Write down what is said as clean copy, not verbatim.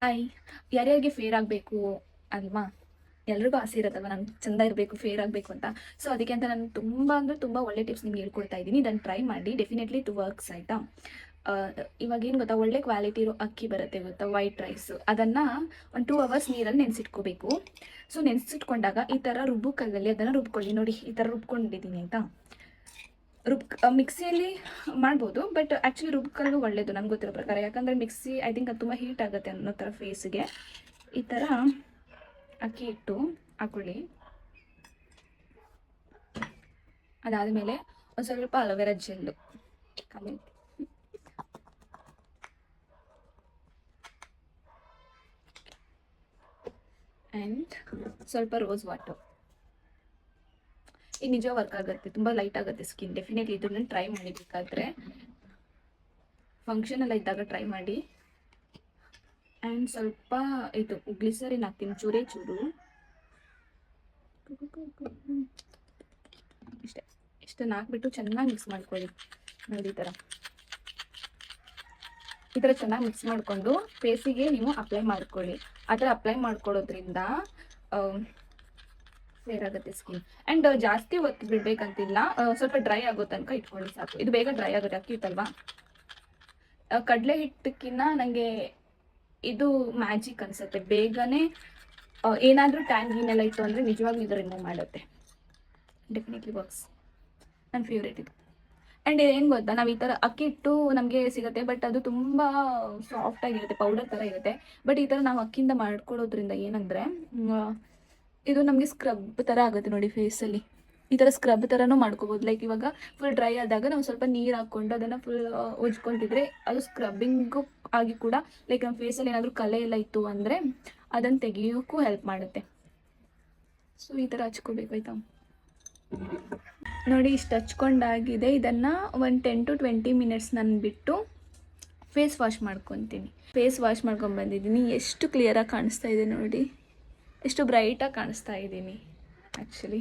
Hi, ಯಾರ್ಯಾರಿಗೆ fair ಆಗಬೇಕು ಅಲ್ವಾ? ಎಲ್ರಿಗೂ ಆಸೆ ಇರುತ್ತಲ್ವ, ನಾನು ಚೆಂದ ಇರಬೇಕು, ಫೇರ್ ಆಗಬೇಕು ಅಂತ. ಸೊ ಅದಕ್ಕೆ ಅಂತ ನಾನು ತುಂಬ ಅಂದರೆ ತುಂಬ ಒಳ್ಳೆ ಟಿಪ್ಸ್ ನಿಮ್ಗೆ ಹೇಳ್ಕೊಡ್ತಾ ಇದ್ದೀನಿ. ಇದನ್ನು ಟ್ರೈ ಮಾಡಿ, ಡೆಫಿನೆಟ್ಲಿ ಟು ವರ್ಕ್ಸ್ ಆಯಿತಾ. ಇವಾಗ ಏನು ಗೊತ್ತಾ, ಒಳ್ಳೆ ಕ್ವಾಲಿಟಿ ಇರೋ ಅಕ್ಕಿ ಬರುತ್ತೆ ಗೊತ್ತಾ, ವೈಟ್ ರೈಸ್. ಅದನ್ನು ಒಂದು 2 ಅವರ್ಸ್ ನೀರಲ್ಲಿ ನೆನೆಸಿಟ್ಕೋಬೇಕು. ಸೊ ನೆನೆಸಿಟ್ಕೊಂಡಾಗ ಈ ಥರ ರುಬ್ಬು ಕಲ್ಲಲ್ಲಿ ಅದನ್ನು ರುಬ್ಕೊಳ್ಳಿ. ನೋಡಿ, ಈ ಥರ ರುಬ್ಕೊಂಡಿದ್ದೀನಿ ಆಯಿತಾ. ಮಿಕ್ಸಿಯಲ್ಲಿ ಮಾಡ್ಬೋದು, ಬಟ್ ಆ್ಯಕ್ಚುಲಿ ರುಬ್ಕಲ್ಲು ಒಳ್ಳೆಯದು ನನಗೆ ಗೊತ್ತಿರೋ ಪ್ರಕಾರ. ಯಾಕಂದರೆ ಮಿಕ್ಸಿ ಐ ಥಿಂಕ್ ಅದು ತುಂಬ ಹೀಟ್ ಆಗುತ್ತೆ ಅನ್ನೋ ಥರ ಫೇಸಿಗೆ. ಈ ಥರ ಅಕ್ಕಿ ಹಿಟ್ಟು ಹಾಕೊಳ್ಳಿ. ಅದಾದಮೇಲೆ ಒಂದು ಸ್ವಲ್ಪ ಅಲೋವೆರಾ ಜೆಲ್ಲು ಆ್ಯಂಡ್ ಸ್ವಲ್ಪ ರೋಸ್ ವಾಟರ್. ಇದು ನಿಜ ವರ್ಕ್ ಆಗುತ್ತೆ, ತುಂಬ ಲೈಟ್ ಆಗುತ್ತೆ ಸ್ಕಿನ್. ಡೆಫಿನೆಟ್ಲಿ ಇದನ್ನು ಟ್ರೈ ಮಾಡಬೇಕಾದ್ರೆ ಫಂಕ್ಷನ್ ಎಲ್ಲ ಇದ್ದಾಗ ಟ್ರೈ ಮಾಡಿ. ಆ್ಯಂಡ್ ಸ್ವಲ್ಪ ಇದು ಗ್ಲಿಸರಿನ್ ಹಾಕ್ತೀನಿ, ಚೂರೇ ಚೂರು. ಇಷ್ಟನ್ನು ಹಾಕ್ಬಿಟ್ಟು ಚೆನ್ನಾಗಿ ಮಿಕ್ಸ್ ಮಾಡ್ಕೊಳ್ಳಿ. ನೋಡಿ, ಈ ಥರ ಚೆನ್ನಾಗಿ ಮಿಕ್ಸ್ ಮಾಡಿಕೊಂಡು ಫೇಸಿಗೆ ನೀವು ಅಪ್ಲೈ ಮಾಡ್ಕೊಳ್ಳಿ. ಆ ಥರ ಅಪ್ಲೈ ಮಾಡ್ಕೊಳ್ಳೋದ್ರಿಂದ ಫೇರ್ ಆಗುತ್ತೆ ಸ್ಕಿನ್. ಆ್ಯಂಡ್ ಜಾಸ್ತಿ ಹೊತ್ತು ಬಿಡಬೇಕಂತಿಲ್ಲ, ಸ್ವಲ್ಪ ಡ್ರೈ ಆಗೋ ತನಕ ಇಟ್ಕೊಳ್ಳಿ ಸಾಕು. ಇದು ಬೇಗ ಡ್ರೈ ಆಗುತ್ತೆ, ಅಕ್ಕಿ ಹಿಟ್ಟಲ್ವಾ. ಕಡಲೆ ಹಿಟ್ಟಕ್ಕಿಂತ ನನಗೆ ಇದು ಮ್ಯಾಜಿಕ್ ಅನಿಸುತ್ತೆ. ಬೇಗನೆ ಏನಾದರೂ ಟ್ಯಾನ್ ಗೀನೆಲ್ಲ ಇತ್ತು ಅಂದರೆ ನಿಜವಾಗ್ಲೂ ಇದರಿಂದ ಮಾಡುತ್ತೆ. Definitely works. ನನ್ನ ಫೇವ್ರೇಟ್ ಇದು. ಆ್ಯಂಡ್ ಏನು ಗೊತ್ತಾ, ನಾವು ಈ ಥರ ಅಕ್ಕಿ ಹಿಟ್ಟು ನಮಗೆ ಸಿಗುತ್ತೆ, ಬಟ್ ಅದು ತುಂಬ ಸಾಫ್ಟಾಗಿರುತ್ತೆ, ಪೌಡರ್ ಥರ ಇರುತ್ತೆ. ಬಟ್ ಈ ಥರ ನಾವು ಅಕ್ಕಿಯಿಂದ ಮಾಡ್ಕೊಳ್ಳೋದ್ರಿಂದ ಏನಂದರೆ ಇದು ನಮಗೆ ಸ್ಕ್ರಬ್ ಥರ ಆಗುತ್ತೆ ನೋಡಿ ಫೇಸಲ್ಲಿ. ಈ ಥರ ಸ್ಕ್ರಬ್ ಥರನೂ ಮಾಡ್ಕೋಬೋದು. ಲೈಕ್ ಇವಾಗ ಫುಲ್ ಡ್ರೈ ಆದಾಗ ನಾವು ಸ್ವಲ್ಪ ನೀರು ಹಾಕ್ಕೊಂಡು ಅದನ್ನು ಫುಲ್ ಉಜ್ಕೊತಿದ್ರೆ ಅದು ಸ್ಕ್ರಬ್ಬಿಂಗು ಆಗಿ ಕೂಡ, ಲೈಕ್ ನಮ್ಮ ಫೇಸಲ್ಲಿ ಏನಾದರೂ ಕಲೆ ಎಲ್ಲ ಇತ್ತು ಅಂದರೆ ಅದನ್ನು ತೆಗಿಯೋಕ್ಕೂ ಹೆಲ್ಪ್ ಮಾಡುತ್ತೆ. ಸೊ ಈ ಥರ ಹಚ್ಕೋಬೇಕು ಆಯಿತಾ. ನೋಡಿ, ಇಷ್ಟು ಹಚ್ಕೊಂಡಾಗಿದೆ. ಇದನ್ನು ಒಂದು 10 to 20 ಮಿನಿಟ್ಸ್ ನಾನು ಬಿಟ್ಟು ಫೇಸ್ ವಾಶ್ ಮಾಡ್ಕೊತೀನಿ. ಫೇಸ್ ವಾಶ್ ಮಾಡ್ಕೊಂಡ್ಬಂದಿದ್ದೀನಿ. ಎಷ್ಟು ಕ್ಲಿಯರಾಗಿ ಕಾಣಿಸ್ತಾ ಇದೆ ನೋಡಿ, ಎಷ್ಟು ಬ್ರೈಟಾಗಿ ಕಾಣಿಸ್ತಾ ಇದ್ದೀನಿ ಆ್ಯಕ್ಚುಲಿ.